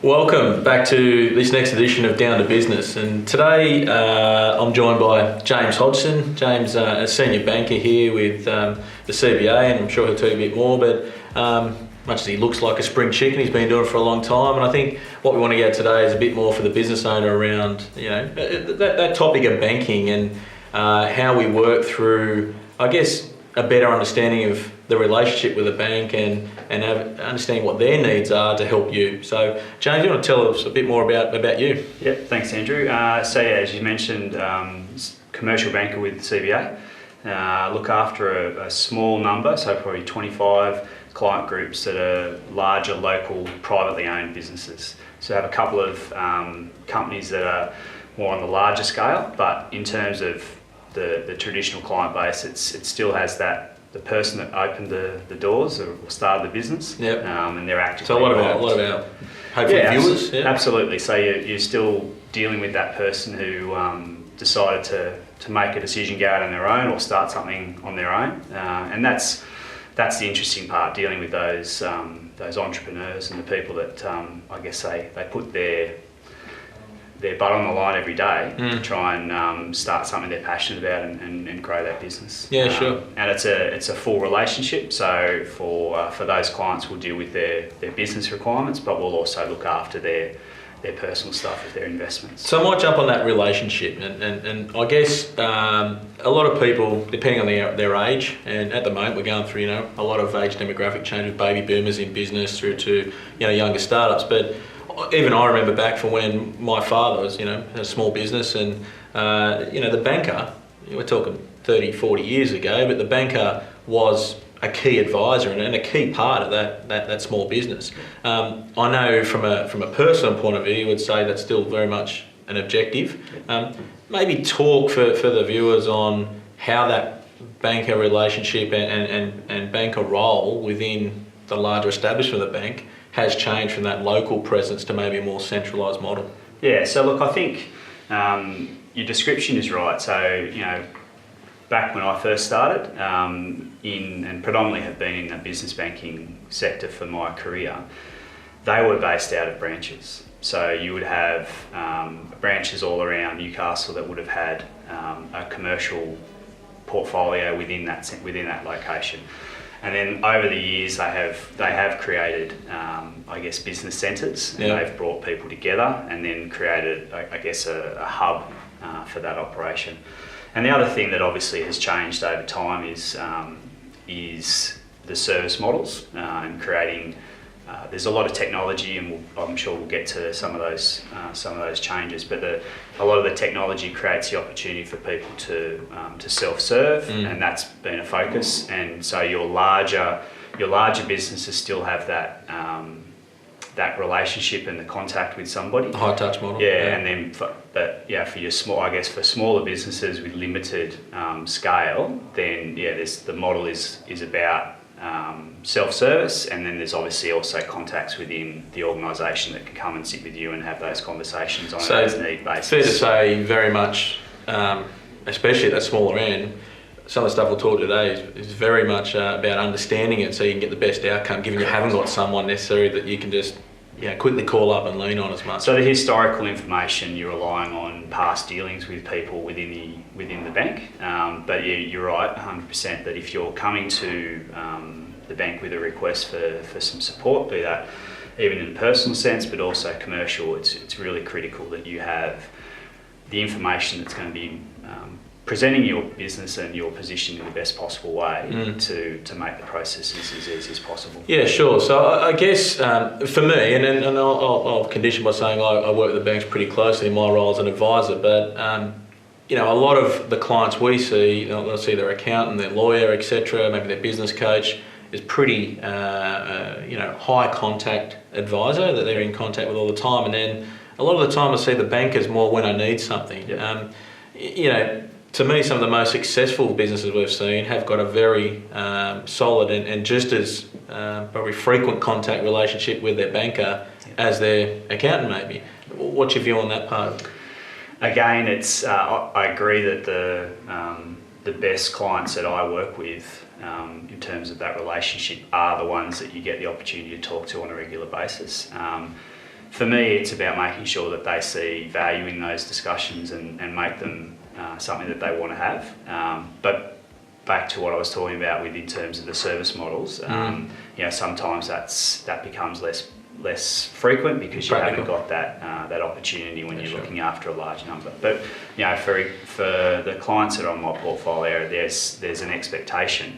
Welcome back to this next edition of Down to Business, and today I'm joined by James Hodgson. James, a senior banker here with the CBA, and I'm sure he'll tell you a bit more, but much as he looks like a spring chicken, he's been doing it for a long time, and I think what we want to get today is a bit more for the business owner around that topic of banking and how we work through, I guess, a better understanding of the relationship with a bank and understanding what their needs are to help you. So, James, you want to tell us a bit more about you? Yeah, thanks, Andrew. As you mentioned, commercial banker with CBA. Look after a small number, so probably 25 client groups that are larger, local, privately owned businesses. So I have a couple of companies that are more on the larger scale, but in terms of the traditional client base, it still has the person that opened the doors or started the business. Yep. And they're actively So a lot about hopefully viewers. Yeah, absolutely. So you're still dealing with that person who decided to make a decision, go out on their own or start something on their own, and that's the interesting part, dealing with those entrepreneurs and the people that I guess they put their butt on the line every day to try and start something they're passionate about and grow that business. Yeah, sure. And it's a full relationship. So for those clients, we'll deal with their business requirements, but we'll also look after their personal stuff with their investments. So I might jump on that relationship, and I guess a lot of people, depending on their age, and at the moment we're going through a lot of age demographic change with baby boomers in business through to younger startups, but even I remember back from when my father was, had a small business, and the banker, we're talking 30, 40 years ago, but the banker was a key advisor and a key part of that small business. I know from a personal point of view, you would say that's still very much an objective. Maybe talk for the viewers on how that banker relationship and banker role within the larger establishment of the bank has changed from that local presence to maybe a more centralised model. Yeah, so look, I think your description is right. So, back when I first started, and predominantly have been in the business banking sector for my career, they were based out of branches. So you would have branches all around Newcastle that would have had a commercial portfolio within that location. And then over the years, they have created, business centres, and they've brought people together and then created, a hub for that operation. And the other thing that obviously has changed over time is the service models and creating. There's a lot of technology, and I'm sure we'll get to some of those changes. But a lot of the technology creates the opportunity for people to self-serve, and that's been a focus. And so your larger businesses still have that relationship and the contact with somebody. The high touch model. Yeah, and then for your for smaller businesses with limited scale, then the model is about self-service, and then there's obviously also contacts within the organisation that can come and sit with you and have those conversations on an as-need basis. Fair to say, very much, especially at that smaller end, some of the stuff we'll talk today is very much about understanding it so you can get the best outcome, given you haven't got someone necessarily that you can just quickly call up and lean on as much. So the historical information, you're relying on past dealings with people within the bank, but you're right 100% that if you're coming to the bank with a request for some support, be that even in a personal sense but also commercial, it's really critical that you have the information that's going to be presenting your business and your position in the best possible way to make the processes as easy as possible. Yeah, sure. So I guess for me, and I'll condition by saying I work with the banks pretty closely in my role as an advisor, but a lot of the clients we see, they'll see their accountant, their lawyer, etc., maybe their business coach, is pretty high contact advisor that they're in contact with all the time, and then a lot of the time I see the bankers more when I need something. Yep. To me, some of the most successful businesses we've seen have got a very solid and just as probably frequent contact relationship with their banker as their accountant maybe. What's your view on that part? Again, it's I agree that the best clients that I work with in terms of that relationship are the ones that you get the opportunity to talk to on a regular basis. for me, it's about making sure that they see value in those discussions and make them something that they want to have. But back to what I was talking about with in terms of the service models, sometimes that becomes less frequent because you haven't got that opportunity when you're looking after a large number. But for the clients that are on my portfolio, there's an expectation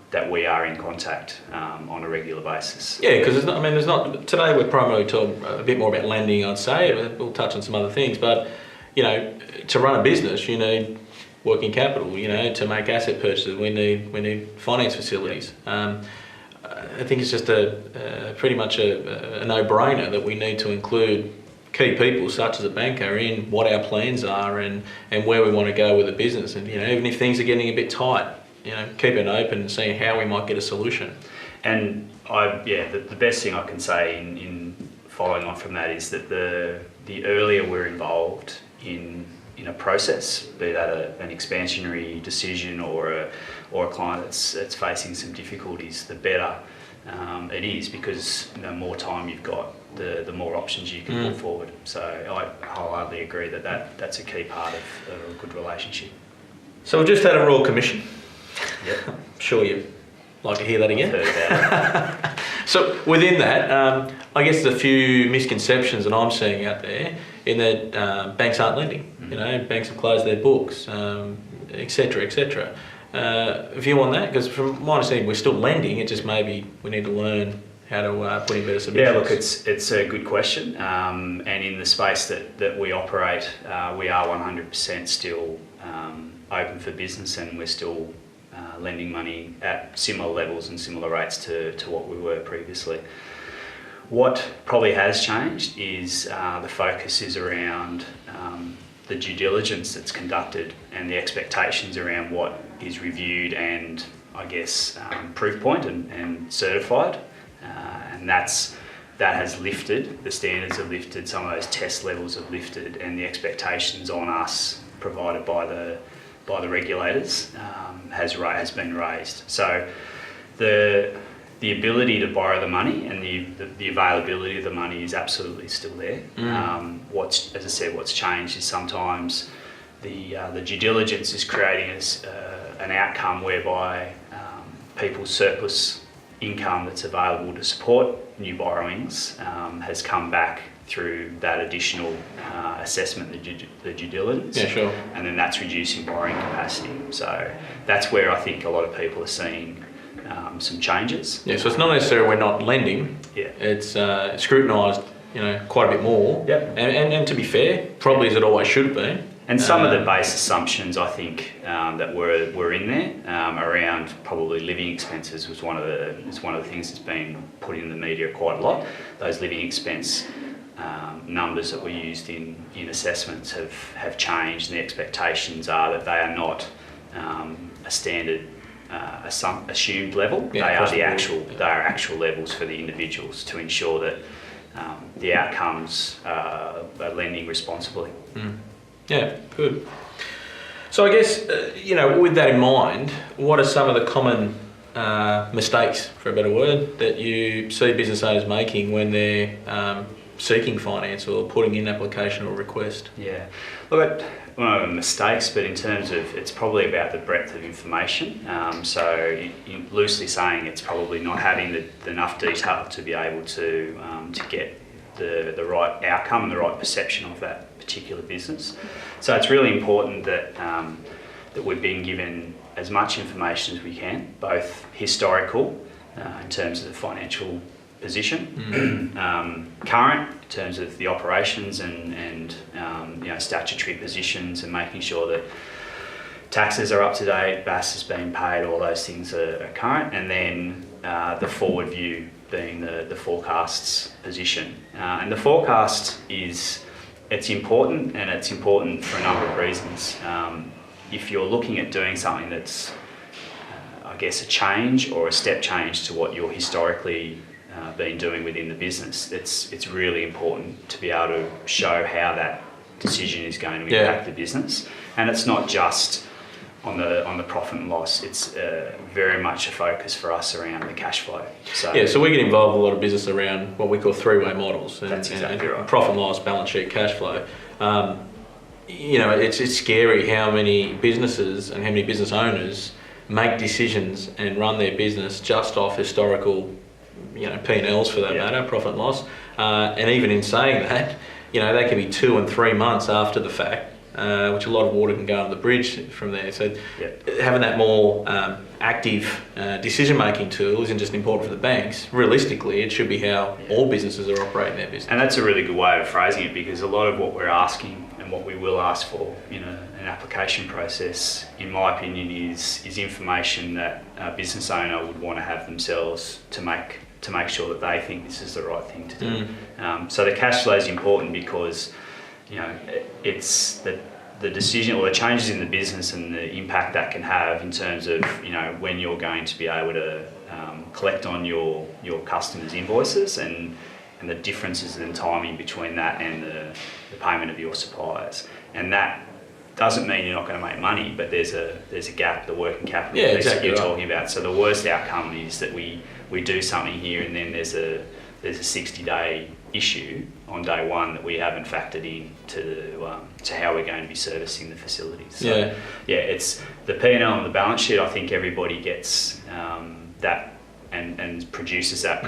that we are in contact on a regular basis. Yeah, because there's not. Today we're primarily talking a bit more about lending, I'd say. We'll touch on some other things, but to run a business, you need working capital. To make asset purchases, we need finance facilities. I think it's just pretty much a no-brainer that we need to include key people such as a banker in what our plans are and where we want to go with the business. And even if things are getting a bit tight, keep it open and seeing how we might get a solution. And the best thing I can say in following on from that is that the earlier we're involved in a process, be that an expansionary decision or a client that's facing some difficulties, the better it is, because the more time you've got, the more options you can put forward. So I wholeheartedly agree that's a key part of a good relationship. So we've just had a Royal Commission. Yep. I'm sure you'd like to hear that again. I've heard about it. So within that, I guess there's a few misconceptions that I'm seeing out there in that banks aren't lending. Banks have closed their books, etc., etc. View on that? Because from my understanding, we're still lending. It just maybe we need to learn how to put in better submissions. Yeah, look, it's a good question. And in the space that we operate, we are 100% still open for business, and we're still lending money at similar levels and similar rates to what we were previously. What probably has changed is the focus is around the due diligence that's conducted and the expectations around what is reviewed and, I guess, proof point and certified. And that has lifted, the standards have lifted, some of those test levels have lifted, and the expectations on us provided by the regulators has been raised. So the ability to borrow the money and the availability of the money is absolutely still there. What's changed is sometimes the due diligence is creating an outcome whereby people's surplus income that's available to support new borrowings has come back through that additional assessment, the due diligence. Yeah, sure. And then that's reducing borrowing capacity. So that's where I think a lot of people are seeing some changes. Yeah, so it's not necessarily we're not lending. Yeah. It's scrutinised, quite a bit more. Yep. And to be fair, probably as it always should have been. And some of the base assumptions, I think, that were in there around probably living expenses was one of the things that's been put in the media quite a lot. Those living expense numbers that were used in assessments have changed, and the expectations are that they are not a standard assumed level. Yeah, they are actual levels for the individuals to ensure that the outcomes are lending responsibly. Yeah, good. So I guess, with that in mind, what are some of the common mistakes, for a better word, that you see business owners making when they're seeking finance or putting in application or request? Yeah. Look, one of the mistakes, but in terms of, it's probably about the breadth of information. So loosely saying, it's probably not having enough detail to be able to get the right outcome and the right perception of that particular business. So it's really important that we've been given as much information as we can, both historical in terms of the financial position, current in terms of the operations and statutory positions, and making sure that taxes are up to date, BAS has been paid, all those things are current, and then the forward view being the forecasts position. And the forecast it's important, and it's important for a number of reasons. If you're looking at doing something that's, I guess, a change or a step change to what you're historically been doing within the business, it's really important to be able to show how that decision is going to impact the business. And it's not just on the profit and loss, it's very much a focus for us around the cash flow. So we get involved with a lot of business around what we call three-way models. That's exactly right. Profit and loss, balance sheet, cash flow. It's scary how many businesses and how many business owners make decisions and run their business just off historical, P&Ls for that matter, profit and loss. And even in saying that, they can be 2 and 3 months after the fact, which a lot of water can go under the bridge from there. So having that more active decision-making tool isn't just important for the banks. Realistically, it should be how all businesses are operating their business. And that's a really good way of phrasing it, because a lot of what we're asking and what we will ask for in an application process, in my opinion, is information that a business owner would want to have themselves to make sure that they think this is the right thing to do. So the cash flow is important because it's the decision or the changes in the business and the impact that can have in terms of when you're going to be able to collect on your customers' invoices and the differences in timing between that and the payment of your suppliers. And that doesn't mean you're not going to make money, but there's a gap, the working capital piece that you're talking about. So the worst outcome is that we do something here and then there's a 60-day issue on day one that we haven't factored in to how we're going to be servicing the facilities. So, it's the P&L and the balance sheet. I think everybody gets that and produces that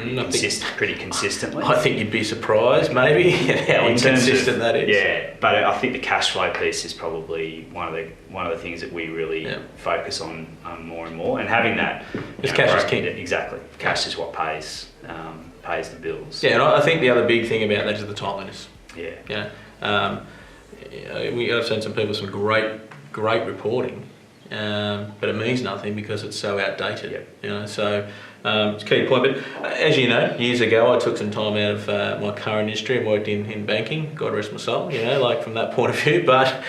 pretty consistently. I think you'd be surprised maybe how inconsistent that is. Yeah, but I think the cash flow piece is probably one of the things that we really focus on more and more. And having that, because cash is king. Exactly, cash is what pays the bills. Yeah, and I think the other big thing about that is the timeliness. Yeah. I've seen some people some great reporting, but it means nothing because it's so outdated. So it's a key point. But as you know, years ago I took some time out of my current industry and worked in banking. God rest my soul. From that point of view, but.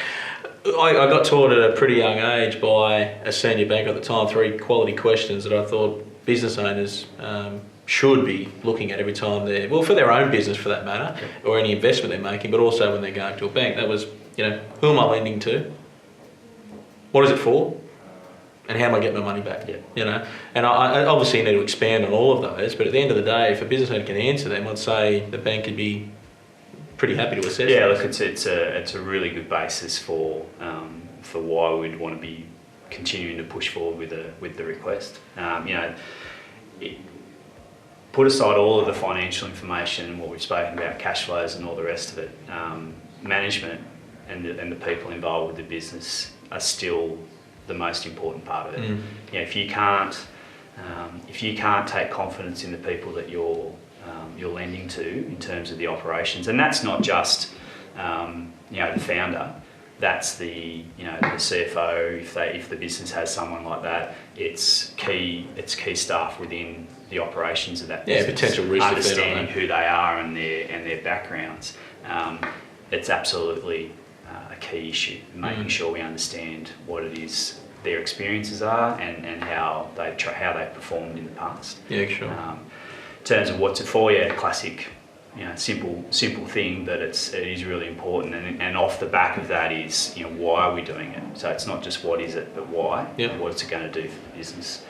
I got taught at a pretty young age by a senior banker at the time 3 quality questions that I thought business owners should be looking at every time for their own business for that matter, or any investment they're making, but also when they're going to a bank. That was, who am I lending to? What is it for? And how am I getting my money back? And I obviously need to expand on all of those, but at the end of the day, if a business owner can answer them, I'd say the bank could be pretty happy to assess. Yeah, look, it's a really good basis for why we'd want to be continuing to push forward with the request. Put aside all of the financial information and what we've spoken about, cash flows and all the rest of it. Management and the people involved with the business are still the most important part of it. If you can't take confidence in the people that you're lending to in terms of the operations, and that's not just the founder, that's the CFO. If the business has someone like that, it's key staff within the operations of that business. Potential risk, understanding who they are and their backgrounds. It's absolutely a key issue, making sure we understand what it is their experiences are and how they've performed in the past. Yeah, sure. In terms of what's it for, classic, simple thing, but it is really important. And off the back of that is, why are we doing it? So it's not just what is it, but why. What's it going to do for the business?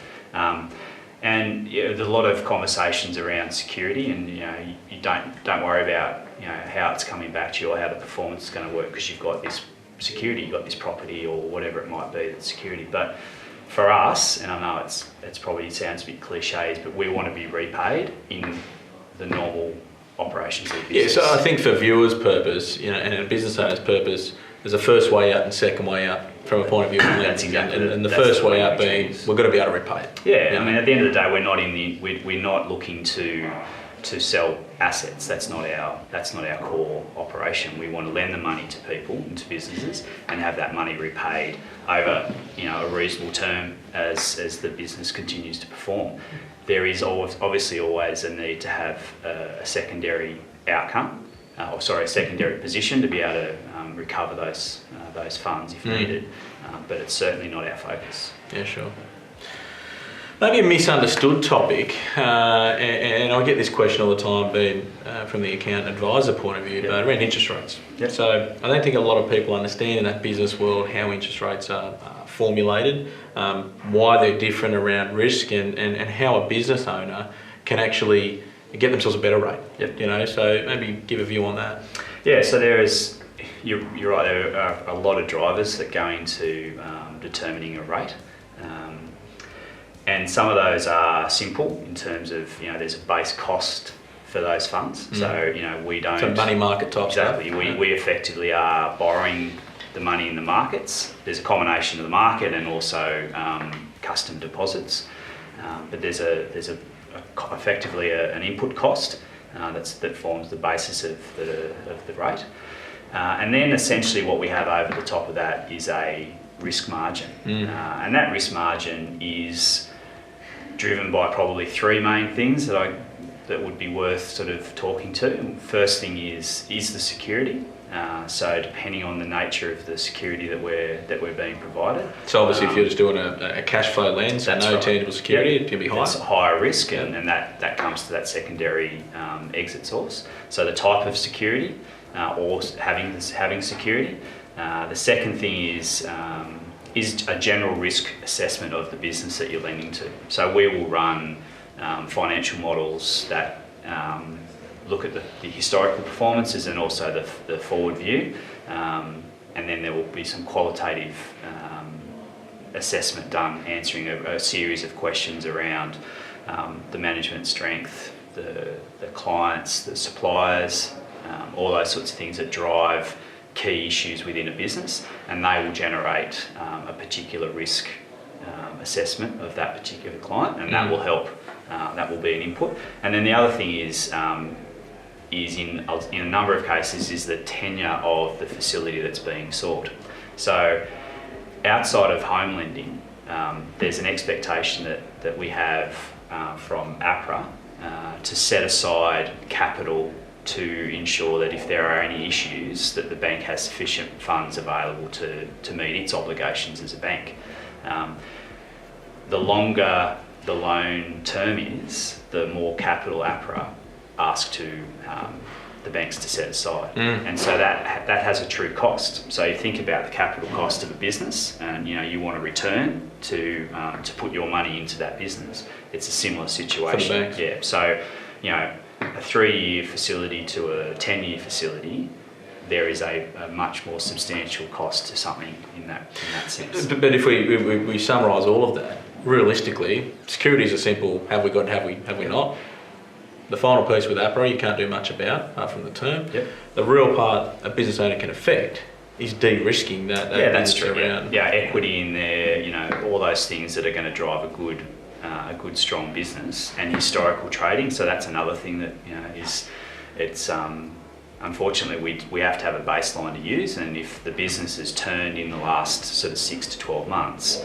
And there's a lot of conversations around security, and you don't worry about how it's coming back to you or how the performance is going to work, because you've got this security, you've got this property or whatever it might be that's security. But for us, and I know it's probably sounds a bit cliché, but we want to be repaid in the normal operations of the business. So I think for viewers' purpose, and a business owner's purpose, there's a first way out and second way out from a point of view of lending. That's exactly. And the first way out being we've got to be able to repay it. I mean, at the end of the day, we're not looking to sell assets. That's not our core operation. We want to lend the money to people and to businesses and have that money repaid over a reasonable term as the business continues to perform. There is obviously always a need to have a secondary outcome, a secondary position to be able to recover those funds if needed, but it's certainly not our focus. Yeah, sure. Maybe a misunderstood topic, and I get this question all the time, being from the account advisor point of view, but around interest rates. Yep. So I don't think a lot of people understand in that business world how interest rates are formulated, why they're different around risk, and how a business owner can actually get themselves a better rate. Yep. You know, so maybe give a view on that. Yeah, so you're right, there are a lot of drivers that go into determining a rate. And some of those are simple in terms of, there's a base cost for those funds. So, we don't... So money market type Exactly. stuff. We effectively are borrowing the money in the markets. There's a combination of the market and also custom deposits. But there's effectively an input cost that forms the basis of the rate. And then essentially what we have over the top of that is a risk margin. And that risk margin is driven by probably three main things that would be worth sort of talking to. First thing is the security. So depending on the nature of the security that we're being provided. So obviously if you're just doing a cash flow lens, so no tangible security, it can be higher. It's a higher risk, and that comes to that secondary exit source. So the type of security or having security. The second thing is a general risk assessment of the business that you're lending to. So we will run financial models that look at the historical performances and also the forward view, and then there will be some qualitative assessment done, answering a series of questions around the management strength, the clients, the suppliers, all those sorts of things that drive key issues within a business, and they will generate a particular risk assessment of that particular client, and that will help. That will be an input. And then the other thing is in a number of cases is the tenure of the facility that's being sought. So outside of home lending, there's an expectation that we have from APRA to set aside capital to ensure that if there are any issues, that the bank has sufficient funds available to meet its obligations as a bank. The longer the loan term is, the more capital APRA ask to the banks to set aside. And so that has a true cost. So you think about the capital cost of a business, and you want a return to put your money into that business. It's a similar situation. For the banks. Yeah. So a 3-year facility to a 10-year facility, there is a much more substantial cost to something in that sense. But if we summarise all of that, realistically, securities are simple. Have we got? Have we not? The final piece with APRA, you can't do much about apart from the term. Yep. The real part a business owner can affect is de-risking that that's business true. around. Yeah, equity in there, all those things that are going to drive a good, strong business, and historical trading. So that's another thing that unfortunately we have to have a baseline to use, and if the business has turned in the last sort of 6 to 12 months,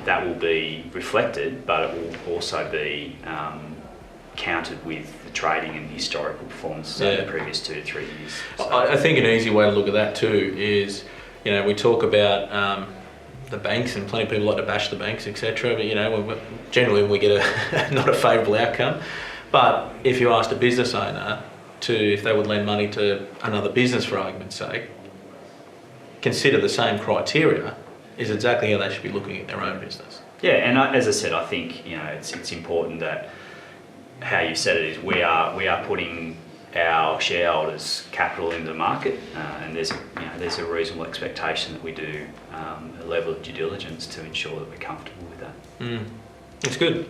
that will be reflected, but it will also be counted with the trading and historical performances over the previous 2 to 3 years. So I think an easy way to look at that too is, we talk about the banks, and plenty of people like to bash the banks, etc. But generally we get not a favourable outcome. But if you asked a business owner if they would lend money to another business, for argument's sake, consider the same criteria, is exactly how they should be looking at their own business. Yeah, and as I said, I think it's important that how you said it is we are putting our shareholders' capital into the market, and there's a reasonable expectation that we do a level of due diligence to ensure that we're comfortable with that. That's good.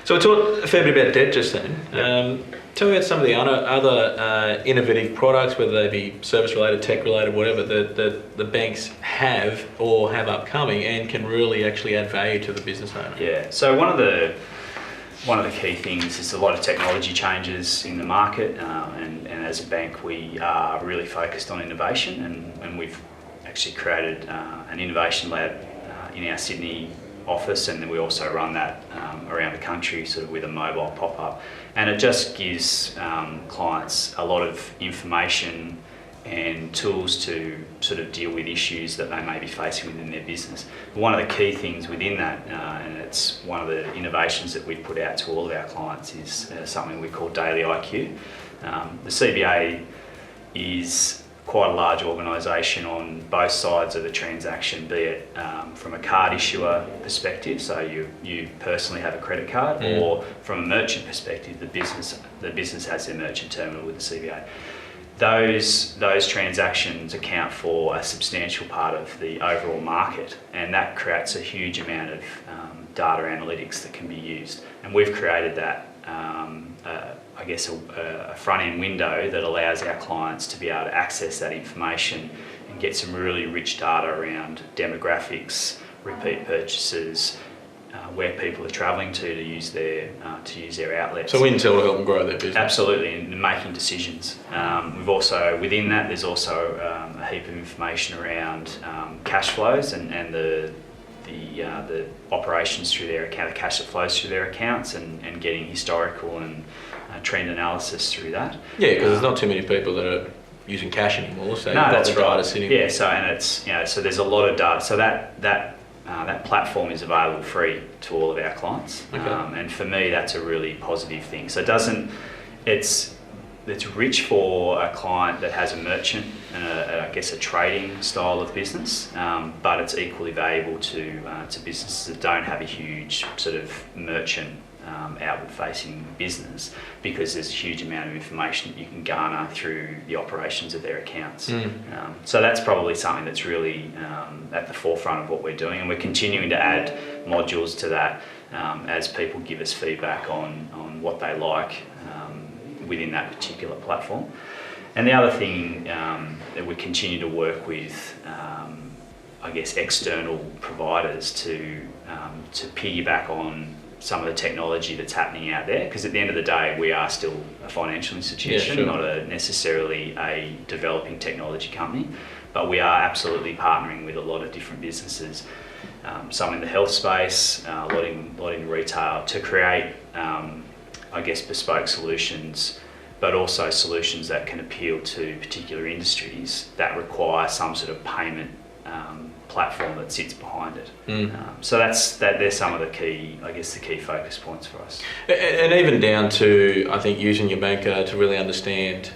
So we talked a fair bit about debt just then. Yep. Tell me about some of the other innovative products, whether they be service-related, tech-related, whatever, that the banks have or have upcoming and can really actually add value to the business owner. Yeah. So one of the key things is a lot of technology changes in the market, and as a bank we are really focused on innovation, and we've actually created an innovation lab in our Sydney office, and then we also run that around the country sort of with a mobile pop-up, and it just gives clients a lot of information and tools to sort of deal with issues that they may be facing within their business. One of the key things within that, and it's one of the innovations that we've put out to all of our clients, is something we call Daily IQ. The CBA is quite a large organisation on both sides of the transaction, be it from a card issuer perspective, so you personally have a credit card, or from a merchant perspective, the business has their merchant terminal with the CBA. Those transactions account for a substantial part of the overall market, and that creates a huge amount of data analytics that can be used. And we've created that, a front-end window that allows our clients to be able to access that information and get some really rich data around demographics, repeat purchases, where people are travelling to use their outlets. So Intel will help them grow their business. Absolutely, and making decisions. We've also, within that, there's also a heap of information around cash flows and the operations through their account, the cash that flows through their accounts, and getting historical and trend analysis through that. Yeah, because there's not too many people that are using cash anymore, so no, you've got that's the data right. sitting. Yeah, so and it's so there's a lot of data. So that platform is available free to all of our clients, Okay. and for me that's a really positive thing. So it's rich for a client that has a merchant and I guess a trading style of business, but it's equally valuable to businesses that don't have a huge sort of merchant outward-facing business, because there's a huge amount of information that you can garner through the operations of their accounts. So that's probably something that's really at the forefront of what we're doing, and we're continuing to add modules to that as people give us feedback on what they like within that particular platform. And the other thing that we continue to work with, external providers to piggyback on some of the technology that's happening out there, because at the end of the day we are still a financial institution, Yeah, sure. not necessarily a developing technology company, but we are absolutely partnering with a lot of different businesses, some in the health space, a lot in retail, to create bespoke solutions, but also solutions that can appeal to particular industries that require some sort of payment platform that sits behind it. So there's some of the key focus points for us. And even down to, I think, using your banker to really understand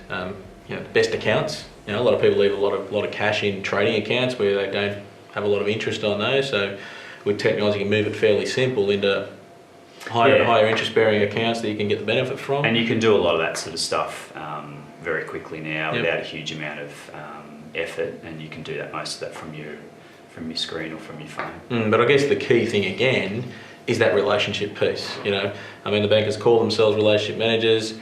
best accounts. A lot of people leave a lot of cash in trading accounts where they don't have a lot of interest on those. So with technology, you can move it fairly simple into higher interest bearing accounts that you can get the benefit from. And you can do a lot of that sort of stuff very quickly now without a huge amount of effort, and you can do that, most of that from your screen or from your phone. But I guess the key thing again is that relationship piece. The bankers call themselves relationship managers.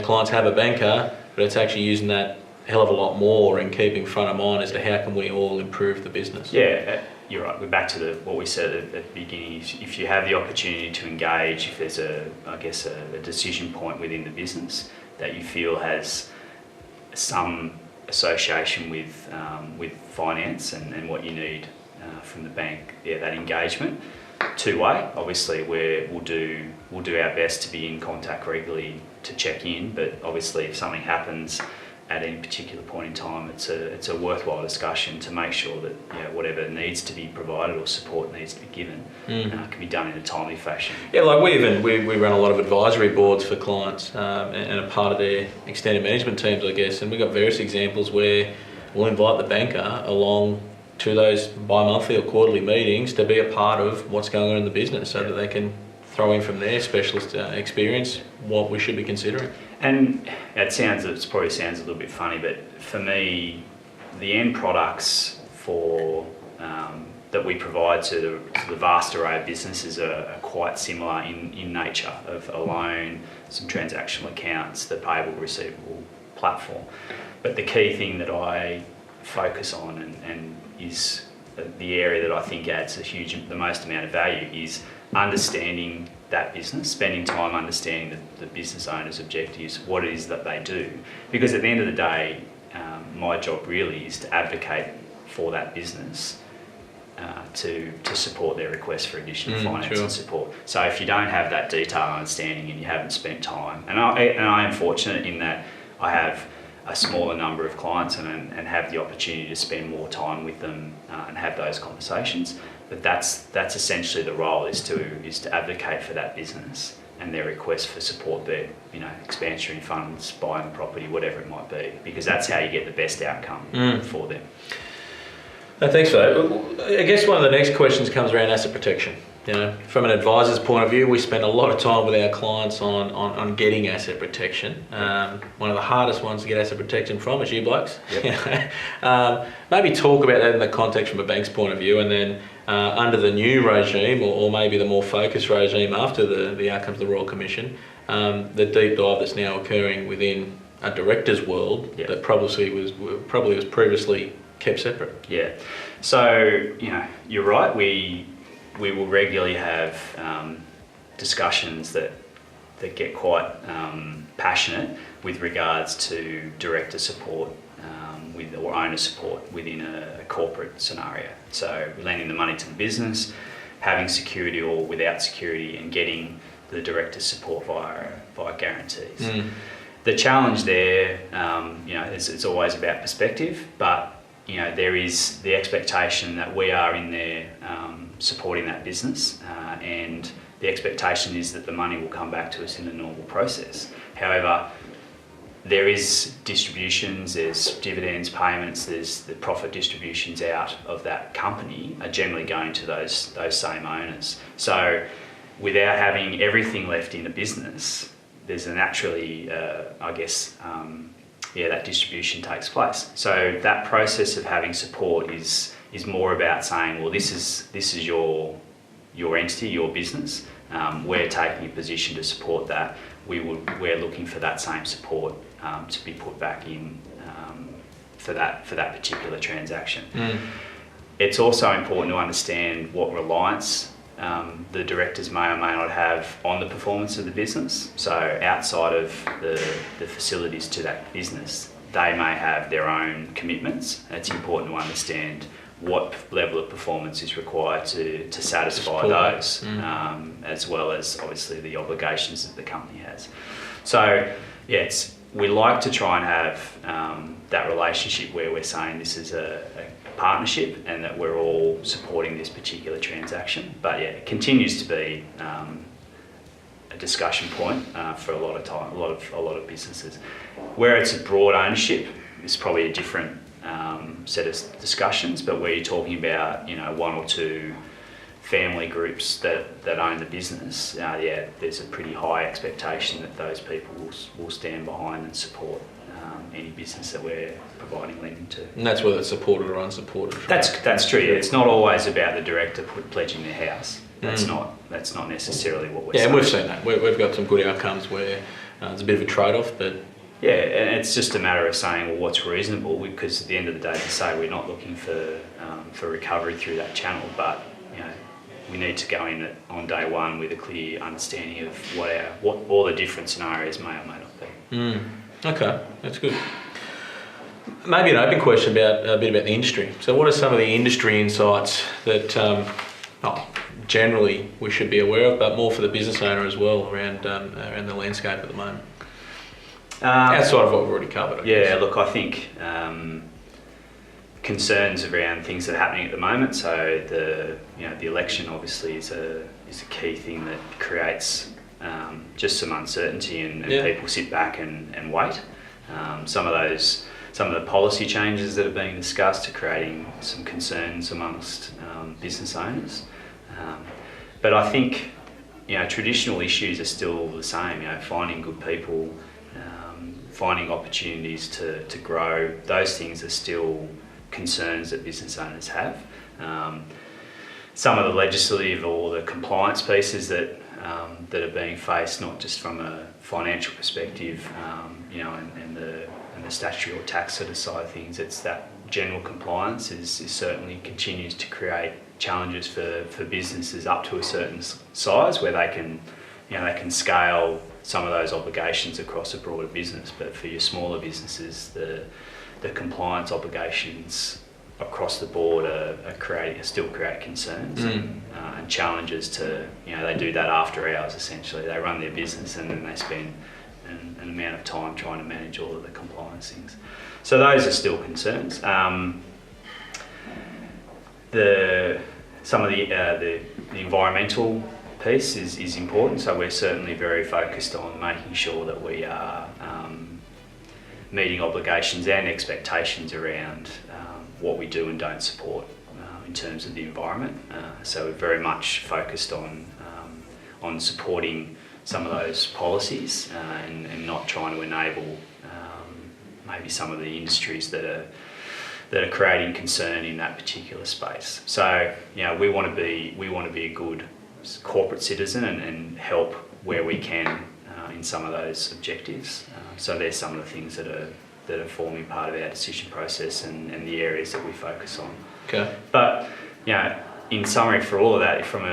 Clients have a banker, but it's actually using that hell of a lot more and keeping front of mind as to how can we all improve the business. Yeah, you're right. We're back to what we said at the beginning. If you have the opportunity to engage, if there's a decision point within the business that you feel has some association with finance and what you need from the bank, that engagement, two-way. Obviously, we'll do our best to be in contact regularly to check in, but obviously if something happens at any particular point in time, it's a worthwhile discussion to make sure that whatever needs to be provided or support needs to be given can be done in a timely fashion. Yeah, like we run a lot of advisory boards for clients and a part of their extended management teams, I guess, and we've got various examples where we'll invite the banker along to those bi-monthly or quarterly meetings to be a part of what's going on in the business, so that they can throw in from their specialist experience what we should be considering. And it probably sounds a little bit funny, but for me, the end products that we provide to the vast array of businesses are quite similar in nature, of a loan, some transactional accounts, the payable receivable platform. But the key thing that I focus on and is the area that I think adds the most amount of value is understanding that business, spending time understanding the business owner's objectives, what it is that they do. Because at the end of the day, my job really is to advocate for that business to support their request for additional finance and support. So if you don't have that detailed understanding and you haven't spent time, and I am fortunate in that I have a smaller number of clients and have the opportunity to spend more time with them and have those conversations. But that's essentially the role, is to advocate for that business and their request for support, their expansionary funds, buying property, whatever it might be, because that's how you get the best outcome for them. Thanks for that. I guess one of the next questions comes around asset protection. From an advisor's point of view, we spend a lot of time with our clients on getting asset protection. One of the hardest ones to get asset protection from is you blokes. Yep. Maybe talk about that in the context from a bank's point of view, and then under the new regime, or maybe the more focused regime after the outcomes of the Royal Commission, the deep dive that's now occurring within a director's world that probably was previously kept separate. Yeah. So, you're right. We will regularly have discussions that get quite passionate with regards to director support or owner support within a corporate scenario. So lending the money to the business, having security or without security, and getting the director's support via guarantees. The challenge there, it's always about perspective, but there is the expectation that we are in there supporting that business, and the expectation is that the money will come back to us in a normal process. However, there is distributions, there's dividends payments, there's the profit distributions out of that company are generally going to those same owners. So without having everything left in a business, there's a naturally, that distribution takes place. So that process of having support is more about saying, well, this is your entity, your business. We're taking a position to support that. We're looking for that same support to be put back in for that particular transaction. It's also important to understand what reliance the directors may or may not have on the performance of the business. So outside of the facilities to that business, they may have their own commitments. It's important to understand what level of performance is required to satisfy those, as well as obviously the obligations that the company has. So we like to try and have that relationship where we're saying this is a partnership and that we're all supporting this particular transaction. But it continues to be a discussion point for a lot of time, a lot of businesses. Where it's a broad ownership, it's probably a different set of discussions. But where you're talking about one or two family groups that own the business, there's a pretty high expectation that those people will stand behind and support any business that we're providing lending to. And that's whether it's supported or unsupported. That's true. It's not always about the director pledging their house. That's not necessarily what we're saying. Yeah, and we've seen that. We've got some good outcomes where there's a bit of a trade-off, but yeah, and it's just a matter of saying, well, what's reasonable? Because at the end of the day, to say we're not looking for recovery through that channel, but we need to go in on day one with a clear understanding of what all the different scenarios may or may not be. Okay, that's good. Maybe an open question about a bit about the industry. So what are some of the industry insights that generally we should be aware of, but more for the business owner as well around the landscape at the moment? Outside of what we've already covered, I guess. Look, I think concerns around things that are happening at the moment. So the election obviously is a key thing that creates just some uncertainty and people sit back and wait. Some of the policy changes that are being discussed are creating some concerns amongst business owners. But I think traditional issues are still the same. Finding good people, finding opportunities to grow. Those things are still concerns that business owners have. Some of the legislative or the compliance pieces that are being faced, not just from a financial perspective, and the statutory or tax sort of side of things, it's that general compliance is certainly continues to create challenges for businesses up to a certain size where they can scale some of those obligations across a broader business. But for your smaller businesses, the compliance obligations across the board still create concerns and challenges to, they do that after hours essentially. They run their business and then they spend an an amount of time trying to manage all of the compliance things. So those are still concerns. Some of the environmental piece is important, so we're certainly very focused on making sure that we are meeting obligations and expectations around what we do and don't support in terms of the environment. So we're very much focused on supporting some of those policies and not trying to enable maybe some of the industries that are creating concern in that particular space. So we want to be a good corporate citizen and help where we can in some of those objectives. So there's some of the things that are forming part of our decision process and the areas that we focus on. Okay. But in summary, for all of that, from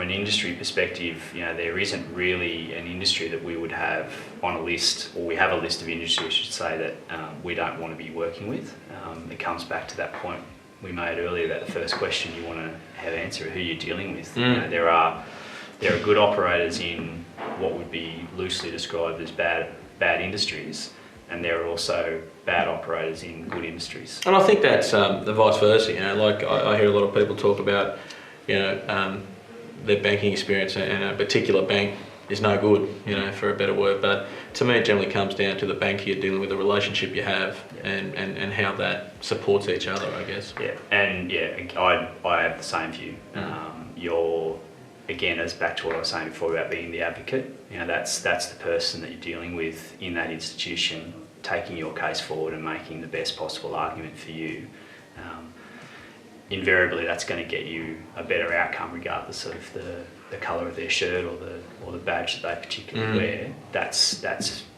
an industry perspective, there isn't really an industry that we would have on a list, or we have a list of industries, I should say, that we don't want to be working with. It comes back to that point we made earlier, that the first question you want to have answered, who you're dealing with. There are good operators in what would be loosely described as bad industries, and there are also bad operators in good industries. And I think that's the vice versa. Like I hear a lot of people talk about, their banking experience and a particular bank is no good, for a better word. But to me, it generally comes down to the bank you're dealing with, the relationship you have, and how that supports each other, I guess. Yeah, and I have the same view. You're, again, as back to what I was saying before about being the advocate. That's the person that you're dealing with in that institution, taking your case forward and making the best possible argument for you. Invariably, that's going to get you a better outcome, regardless of the colour of their shirt or the badge that they particularly wear. That's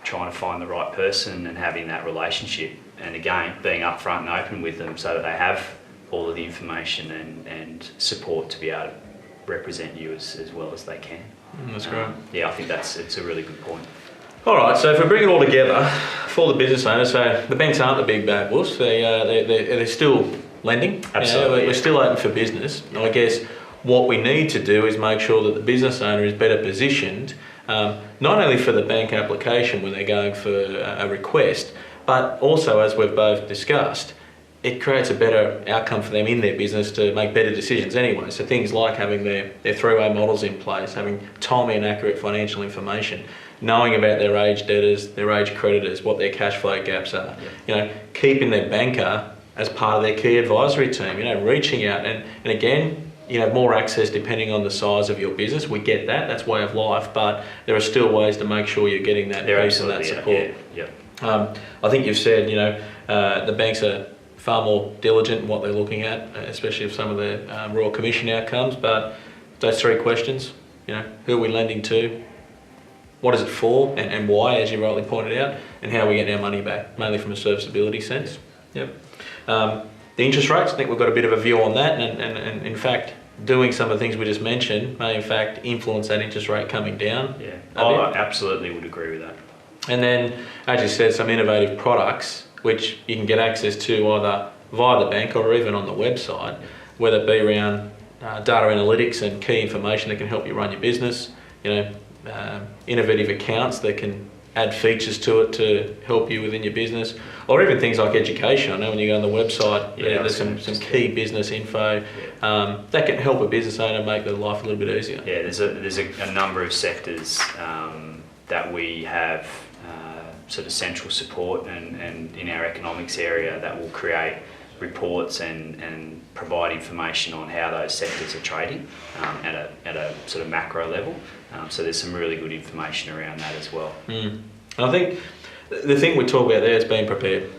trying to find the right person and having that relationship, and again, being upfront and open with them so that they have all of the information and support to be able to represent you as well as they can. That's great. I think it's a really good point. All right, so if we bring it all together for the business owners, so the banks aren't the big bad wolves. They're still lending. Absolutely. We're still open for business. I guess what we need to do is make sure that the business owner is better positioned, not only for the bank application when they're going for a request, but also, as we've both discussed, it creates a better outcome for them in their business to make better decisions anyway. So things like having their three-way models in place, having timely and accurate financial information, knowing about their age debtors, their age creditors, what their cash flow gaps are, keeping their banker as part of their key advisory team, reaching out and again, more access depending on the size of your business. We get that, that's way of life, but there are still ways to make sure you're getting that piece and that support. I think you've said, the banks are far more diligent in what they're looking at, especially if some of the Royal Commission outcomes, but those three questions, who are we lending to, what is it for, and why, as you rightly pointed out, and how are we getting our money back, mainly from a serviceability sense. The interest rates, I think we've got a bit of a view on that, and in fact, doing some of the things we just mentioned may in fact influence that interest rate coming down. I absolutely would agree with that. And then, as you said, some innovative products which you can get access to either via the bank or even on the website, whether it be around data analytics and key information that can help you run your business, innovative accounts that can add features to it to help you within your business, or even things like education. I know when you go on the website, there's some key business info that can help a business owner make their life a little bit easier. There's a number of sectors that we have sort of central support and in our economics area that will create reports and provide information on how those sectors are trading at a sort of macro level. So there's some really good information around that as well. And I think the thing we talk about there is being prepared,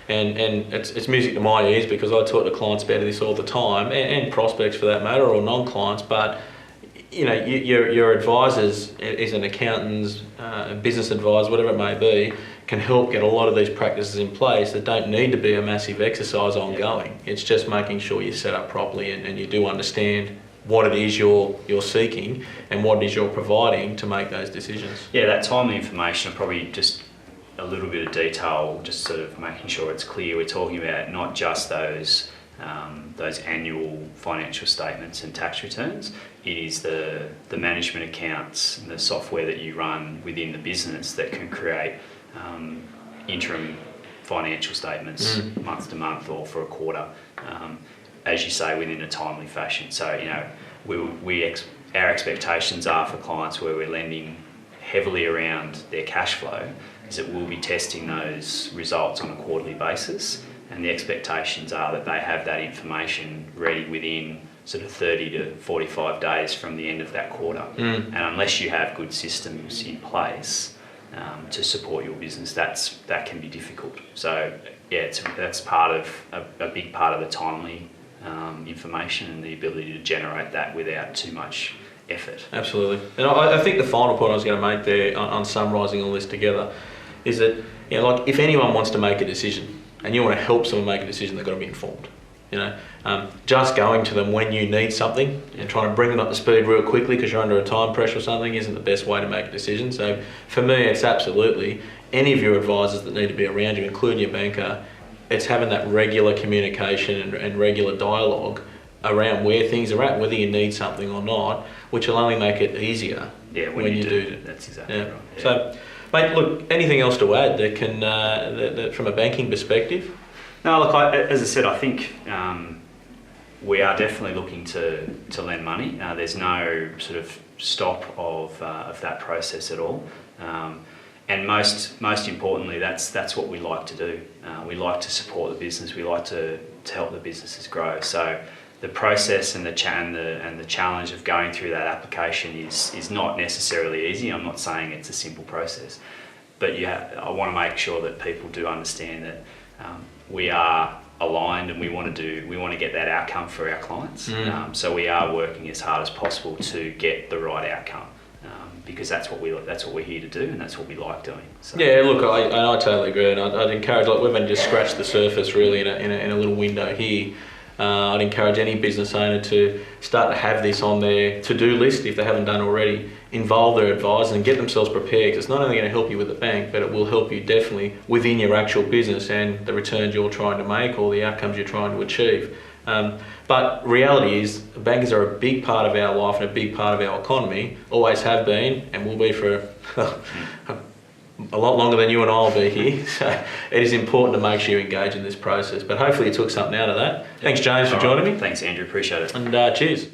and it's music to my ears because I talk to clients about this all the time, and prospects for that matter, or non-clients, but your advisors, as an accountant's, a business advisor, whatever it may be, can help get a lot of these practices in place that don't need to be a massive exercise ongoing. It's just making sure you're set up properly and you do understand what it is you're seeking and what it is you're providing to make those decisions. That timely information, probably just a little bit of detail, just sort of making sure it's clear. We're talking about not just those those annual financial statements and tax returns. It is the management accounts and the software that you run within the business that can create interim financial statements month to month or for a quarter, as you say, within a timely fashion. So, our expectations are for clients where we're lending heavily around their cash flow is that we'll be testing those results on a quarterly basis, and the expectations are that they have that information ready within sort of 30 to 45 days from the end of that quarter. And unless you have good systems in place to support your business, that can be difficult. So that's part of a big part of the timely information and the ability to generate that without too much effort. Absolutely. And I think the final point I was going to make there on summarising all this together is that, like if anyone wants to make a decision and you want to help someone make a decision, they've got to be informed. Just going to them when you need something and trying to bring them up to speed real quickly because you're under a time pressure or something isn't the best way to make a decision. So for me, it's absolutely any of your advisors that need to be around you, including your banker, it's having that regular communication and regular dialogue around where things are at, whether you need something or not, which will only make it easier when you do. That's exactly right. Yeah. So, mate, look, anything else to add that can, that from a banking perspective? No, look, as I said, I think we are definitely looking to lend money. There's no sort of stop of that process at all. And most importantly, that's what we like to do. We like to support the business. We like to help the businesses grow. So the process and the challenge of going through that application is not necessarily easy. I'm not saying it's a simple process, but I want to make sure that people do understand that we are aligned and we want to get that outcome for our clients. So we are working as hard as possible to get the right outcome. Because that's what we're here to do, and that's what we like doing. So. Yeah, look, I totally agree, and I'd encourage, like we've only just scratched the surface really in a little window here. I'd encourage any business owner to start to have this on their to-do list if they haven't done already. Involve their advisor and get themselves prepared, because it's not only going to help you with the bank, but it will help you definitely within your actual business and the returns you're trying to make or the outcomes you're trying to achieve. But reality is, bankers are a big part of our life and a big part of our economy, always have been and will be for a lot longer than you and I will be here. So it is important to make sure you engage in this process. But hopefully you took something out of that. Thanks, James, for joining me. Thanks, Andrew. Appreciate it. And cheers.